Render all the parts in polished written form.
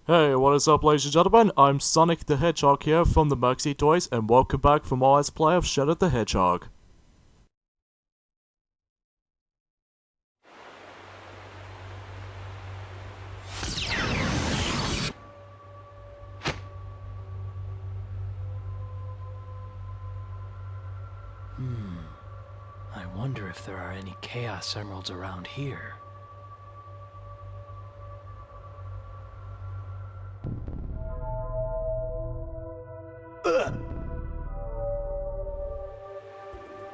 Hey, what is up, ladies and gentlemen? I'm Sonic the Hedgehog here from the Merxy Toys, and welcome back for more Let's Play of Shadow the Hedgehog. I wonder if there are any Chaos Emeralds around here.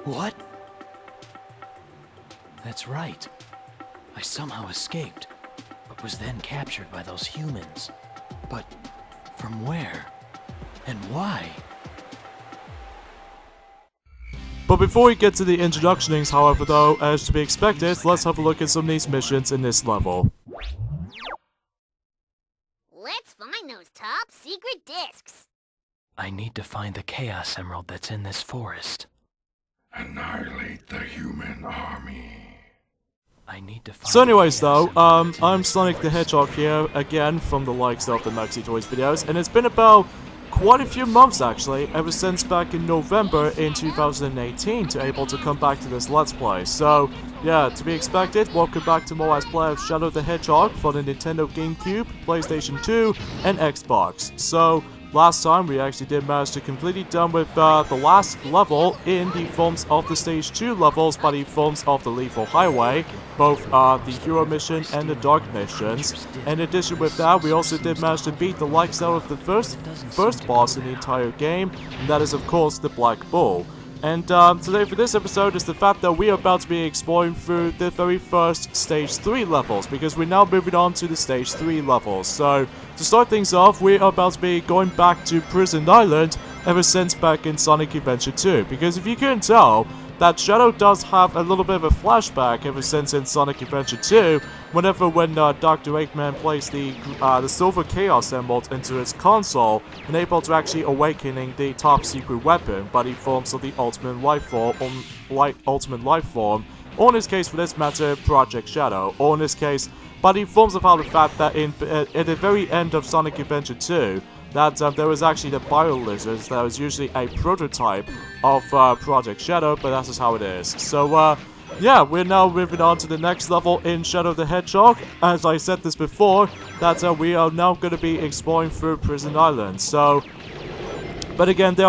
What? That's right. I somehow escaped, but was then captured by those humans. But from where? And why? But before we get to the introductionings, however, though, as to be expected, let's have a look at some of these missions in this level. Let's find those top secret discs. I need to find the Chaos Emerald that's in this forest. Annihilate the human army. I need to find So anyways, the Chaos though, Emerald that's in I'm this Sonic the forest. Hedgehog here, again, from the likes of the Merxy Toys videos, and it's been about quite a few months, actually, ever since back in November in 2018 to able to come back to this Let's Play. So, yeah, to be expected, welcome back to more Let's Play of Shadow the Hedgehog for the Nintendo GameCube, PlayStation 2, and Xbox. So, last time we actually did manage to completely done with the last level in the forms of the Stage 2 levels by the forms of the Lethal Highway, both the Hero Mission and the Dark Missions. In addition with that, we also did manage to beat the likes out of the first boss in the entire game, and that is of course the Black Bull. And today for this episode is the fact that we are about to be exploring through the very first Stage 3 levels, because we're now moving on to the Stage 3 levels. So, to start things off, we are about to be going back to Prison Island ever since back in Sonic Adventure 2, because if you couldn't tell, that Shadow does have a little bit of a flashback ever since in Sonic Adventure 2, when Dr. Eggman placed the Silver Chaos Emerald into his console, and able to actually awakening the top secret weapon by the forms of the Ultimate Life Form, or in this case, for this matter, Project Shadow, or in this case, by the forms of how the fact that at the very end of Sonic Adventure 2, that there was actually the Bio Lizards that was usually a prototype of Project Shadow, but that's just how it is. So, yeah, we're now moving on to the next level in Shadow the Hedgehog. As I said this before, that we are now going to be exploring through Prison Island. So, but again, we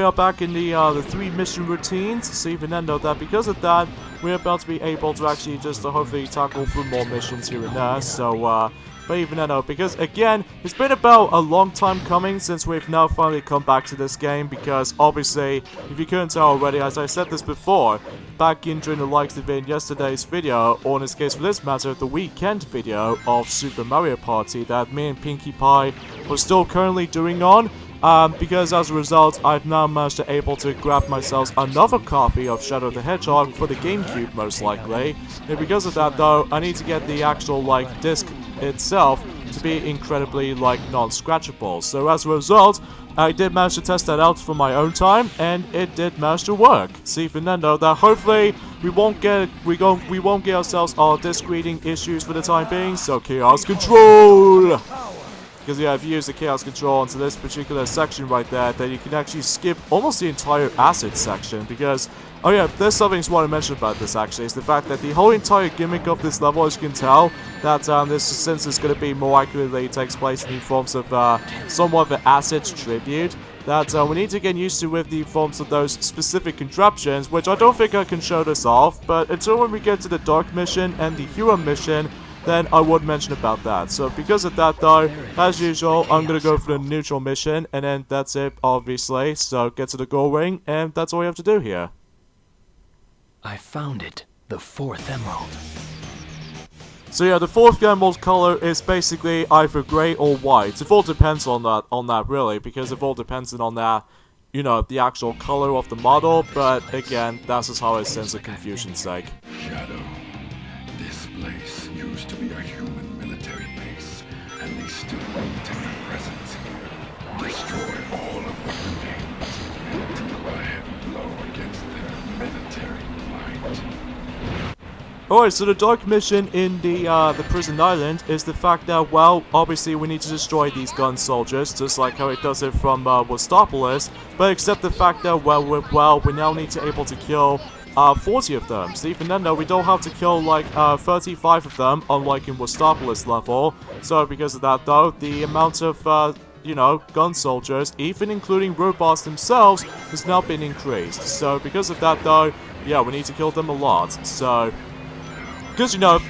are back in the 3 mission routines, so even then note that because of that, we're about to be able to actually just hopefully tackle through more missions here and there. So, but even then, because again, it's been about a long time coming since we've now finally come back to this game, because obviously, if you couldn't tell already, as I said this before, back in during the likes of in yesterday's video, or in this case for this matter, the weekend video of Super Mario Party that me and Pinkie Pie were still currently doing on, because as a result, I've now managed to able to grab myself another copy of Shadow the Hedgehog for the GameCube, most likely. And because of that, though, I need to get the actual, disc itself to be incredibly, non-scratchable. So as a result, I did manage to test that out for my own time, and it did manage to work. See, Fernando, that hopefully we won't get ourselves all disc reading issues for the time being. So Chaos Control. Because yeah, if you use the Chaos Control into this particular section right there, then you can actually skip almost the entire Acid section. Because, oh yeah, there's something I want to mention about this actually, is the fact that the whole entire gimmick of this level, as you can tell, that since it's going to be more accurately takes place in the forms of somewhat of an Acid tribute, that we need to get used to with the forms of those specific contraptions, which I don't think I can show this off, but until when we get to the Dark Mission and the Hero Mission, then I would mention about that. So because of that though, as usual, I'm gonna go for the neutral mission, and then that's it, obviously. So get to the goal ring, and that's all we have to do here. I found it. The 4th emerald. So yeah, the 4th emerald color is basically either grey or white. It all depends on that really, because it all depends on that, you know, the actual color of the model, but again, that's just how it is for confusion's sake. Shadow. This place used to be a human military base, and they still maintain a presence here. Destroy all of what remains, and deal a heavy blow against their military might. Alright, so the dark mission in the prison island is the fact that, well, obviously we need to destroy these gun soldiers, just like how it does it from Westopolis, but except the fact that, well, we now need to able to kill 40 of them. So even then, though, we don't have to kill, like, 35 of them, unlike in Westopolis level. So because of that, though, the amount of, you know, gun soldiers, even including robots themselves, has now been increased. So because of that, though, yeah, we need to kill them a lot. So because, you know,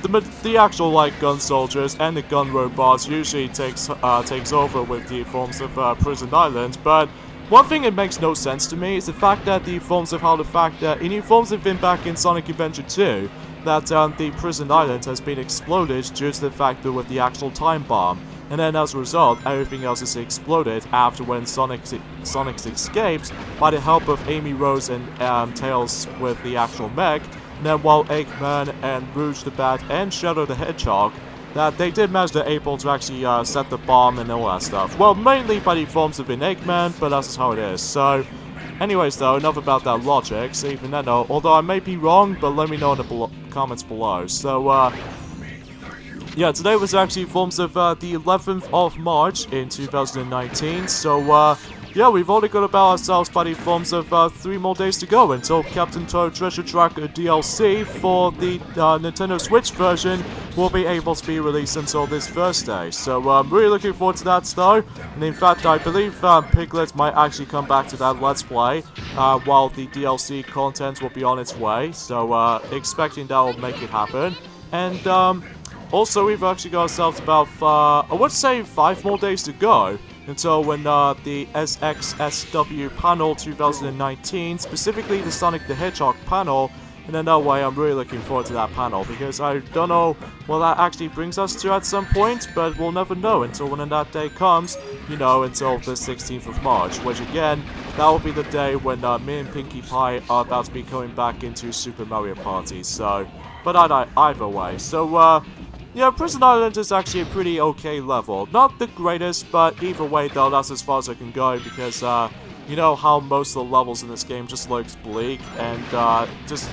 the actual, like, gun soldiers and the gun robots usually takes over with the forms of Prison Island, but one thing that makes no sense to me is the fact that the forms of how the fact that in forms have been back in Sonic Adventure 2, that the Prison Island has been exploded due to the fact that with the actual time bomb, and then as a result, everything else is exploded after when Sonic escapes by the help of Amy Rose and Tails with the actual mech. And then while Eggman and Rouge the Bat and Shadow the Hedgehog, that they did manage to able to actually set the bomb and all that stuff. Well, mainly by the forms of an Eggman, but that's just how it is. So, anyways though, enough about that logic. So even then though, although I may be wrong, but let me know in the comments below. So, yeah, today was actually forms of the 11th of March in 2019. So, yeah, we've only got about ourselves by the forms of 3 more days to go until Captain Toad Treasure Tracker DLC for the Nintendo Switch version will be able to be released until this Thursday. So I'm really looking forward to that though. And in fact, I believe Piglet might actually come back to that Let's Play while the DLC content will be on its way. So expecting that will make it happen. And also, we've actually got ourselves about, I would say 5 more days to go until when the SXSW panel 2019, specifically the Sonic the Hedgehog panel, and in that way I'm really looking forward to that panel, because I don't know what that actually brings us to at some point, but we'll never know until when that day comes, you know, until the 16th of March, which again, that will be the day when me and Pinkie Pie are about to be coming back into Super Mario Party, so, but either way, so, yeah, Prison Island is actually a pretty okay level. Not the greatest, but either way though, that's as far as I can go because, you know how most of the levels in this game just looks bleak and, just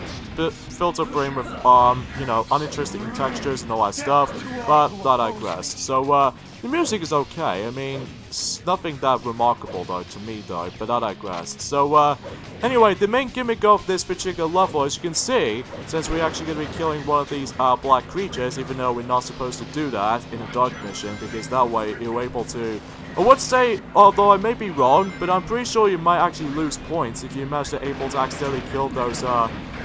filled up brain with, you know, uninteresting textures and all that stuff, but that I digress. So, the music is okay. I mean, it's nothing that remarkable though, to me though, but that I digress. So, anyway, the main gimmick of this particular level, as you can see, since we're actually going to be killing one of these, black creatures, even though we're not supposed to do that in a dark mission, because that way you're able to, I would say, although I may be wrong, but I'm pretty sure you might actually lose points if you manage to able to accidentally kill those,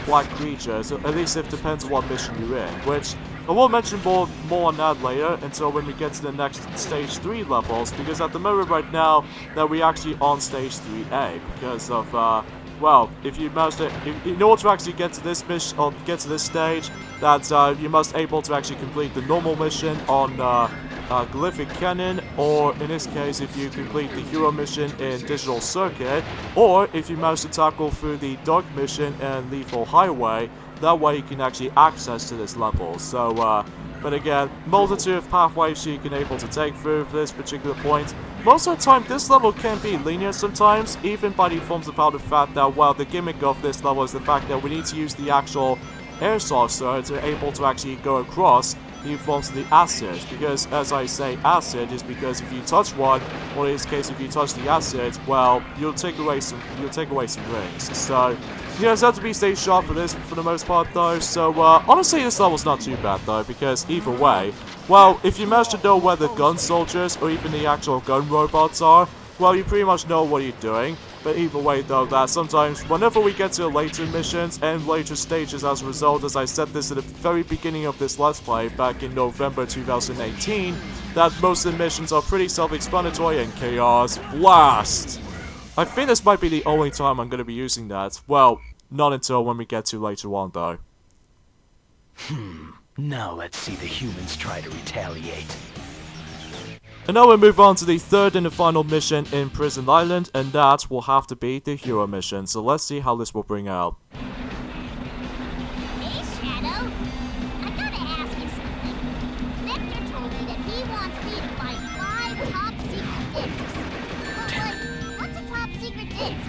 black creatures, at least it depends on what mission you're in, which I will mention more on that later until when we get to the next stage 3 levels, because at the moment right now that we're actually on stage 3A because of well, if you manage to, in order to actually get to this mission or get to this stage, that you must able to actually complete the normal mission on Glyphic Cannon, or in this case, if you complete the hero mission in Digital Circuit, or if you manage to tackle through the dark mission in Lethal Highway. That way you can actually access to this level. So, but again, multitude of pathways you can able to take through this particular point. Most of the time, this level can be linear sometimes, even by the forms of how the fact that, well, the gimmick of this level is the fact that we need to use the actual air saucer to able to actually go across the forms of the acid, because as I say acid is because if you touch one, or in this case if you touch the acid, well, you'll take away some rings. So yeah, it's had to be stage sharp for this for the most part though, so honestly this level's not too bad though, because either way, well, if you manage to know where the gun soldiers or even the actual gun robots are, well, you pretty much know what you're doing. But either way though, that sometimes whenever we get to later missions and later stages as a result, as I said this at the very beginning of this Let's Play back in November 2018, that most of the missions are pretty self-explanatory and Chaos Blast. I think this might be the only time I'm going to be using that. Well, not until when we get to later on though. Now let's see the humans try to retaliate. And now we move on to the third and the final mission in Prison Island, and that will have to be the hero mission. So let's see how this will bring out. Hey, Shadow. I gotta ask you something. Vector told me that he wants me to find 5 top secret discs. But, like, what's a top secret disc?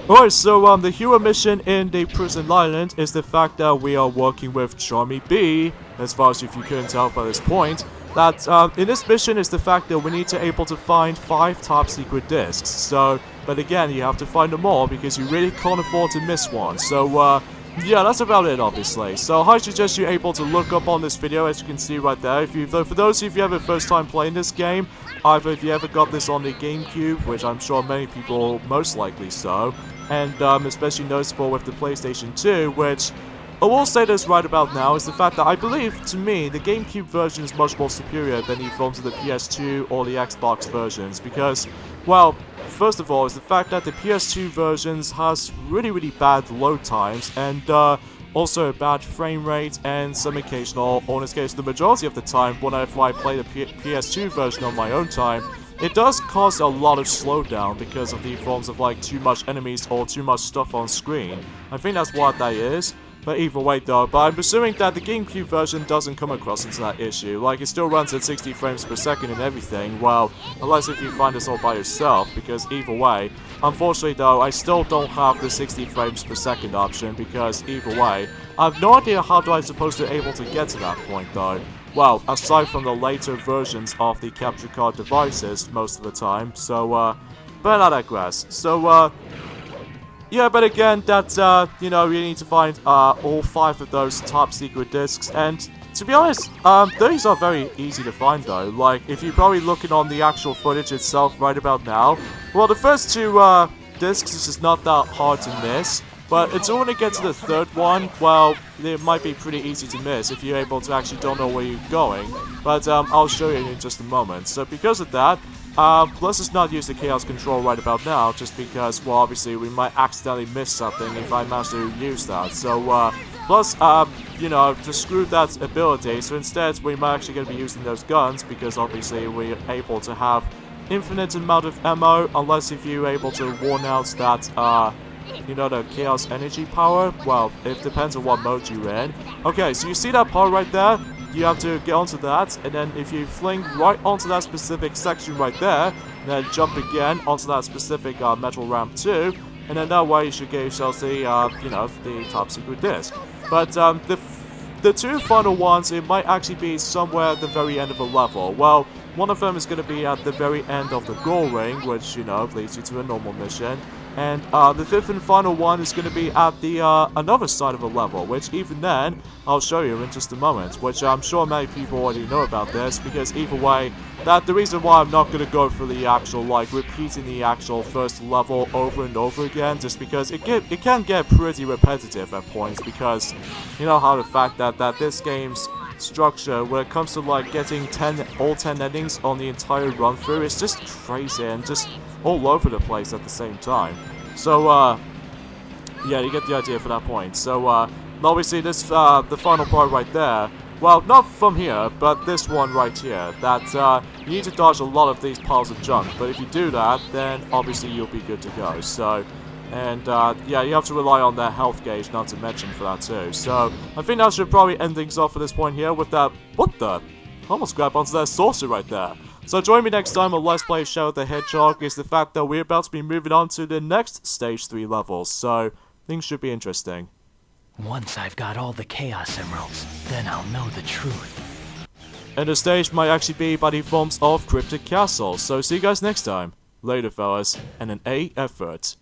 Alright, so the hero mission in the prison island is the fact that we are working with Charmy B, as far as if you couldn't tell by this point. That in this mission is the fact that we need to able to find 5 top secret discs. So, but again, you have to find them all because you really can't afford to miss one. So, yeah, that's about it, obviously. So I suggest you're able to look up on this video, as you can see right there. If you, for those of you who have a first time playing this game, either if you ever got this on the GameCube, which I'm sure many people most likely so, and especially noticeable with the PlayStation 2, which I will say this right about now, is the fact that I believe, to me, the GameCube version is much more superior than the forms of the PS2 or the Xbox versions, because, well, first of all, is the fact that the PS2 versions has really bad load times, and also a bad frame rate, and some occasional, or in this case, the majority of the time, whenever I play the PS2 version on my own time, it does cause a lot of slowdown because of the forms of, like, too much enemies or too much stuff on screen. I think that's what that is. But either way though, but I'm assuming that the GameCube version doesn't come across into that issue. Like, it still runs at 60 frames per second and everything, well, unless if you find this all by yourself, because either way, unfortunately though, I still don't have the 60 frames per second option, because either way, I have no idea how do I supposed to able to get to that point though. Well, aside from the later versions of the capture card devices most of the time, so, but I digress. So, yeah, but again, that, you know, you need to find, all 5 of those top secret discs, and, to be honest, these are very easy to find, though. Like, if you're probably looking on the actual footage itself right about now, well, the first 2, discs is just not that hard to miss, but it's when it gets to the 3rd one, well, it might be pretty easy to miss if you're able to actually don't know where you're going, but, I'll show you in just a moment. So, because of that, let's just not use the Chaos Control right about now, just because, well, obviously, we might accidentally miss something if I manage to use that. So, plus, you know, to screw that ability, so instead, we might actually going to be using those guns, because obviously, we're able to have infinite amount of ammo, unless if you're able to warn out that, you know, the Chaos Energy power. Well, it depends on what mode you're in. Okay, so you see that part right there? You have to get onto that, and then if you fling right onto that specific section right there, then jump again onto that specific metal ramp too, and then that way you should get yourself the, you know, the top secret disc. But the 2 final ones, it might actually be somewhere at the very end of a level. Well, one of them is going to be at the very end of the goal ring, which, you know, leads you to a normal mission. And the 5th and final one is going to be at the another side of a level, which even then, I'll show you in just a moment, which I'm sure many people already know about this, because either way, that the reason why I'm not going to go for the actual, like, repeating the actual first level over and over again, just because it can get pretty repetitive at points, because you know how the fact that this game's structure, when it comes to, like, getting all 10 endings on the entire run through, it's just crazy and just all over the place at the same time. So, yeah, you get the idea for that point. So, obviously this, the final part right there, well, not from here, but this one right here, that, you need to dodge a lot of these piles of junk, but if you do that, then obviously you'll be good to go. So, and, yeah, you have to rely on that health gauge, not to mention, for that too. So, I think that should probably end things off at this point here with that, what the? I almost grabbed onto that saucer right there. So join me next time on Let's Play Shadow the Hedgehog, is the fact that we're about to be moving on to the next Stage 3 levels, so things should be interesting. Once I've got all the Chaos Emeralds, then I'll know the truth. And the stage might actually be by the forms of Cryptic Castle, so see you guys next time. Later fellas, and an A effort.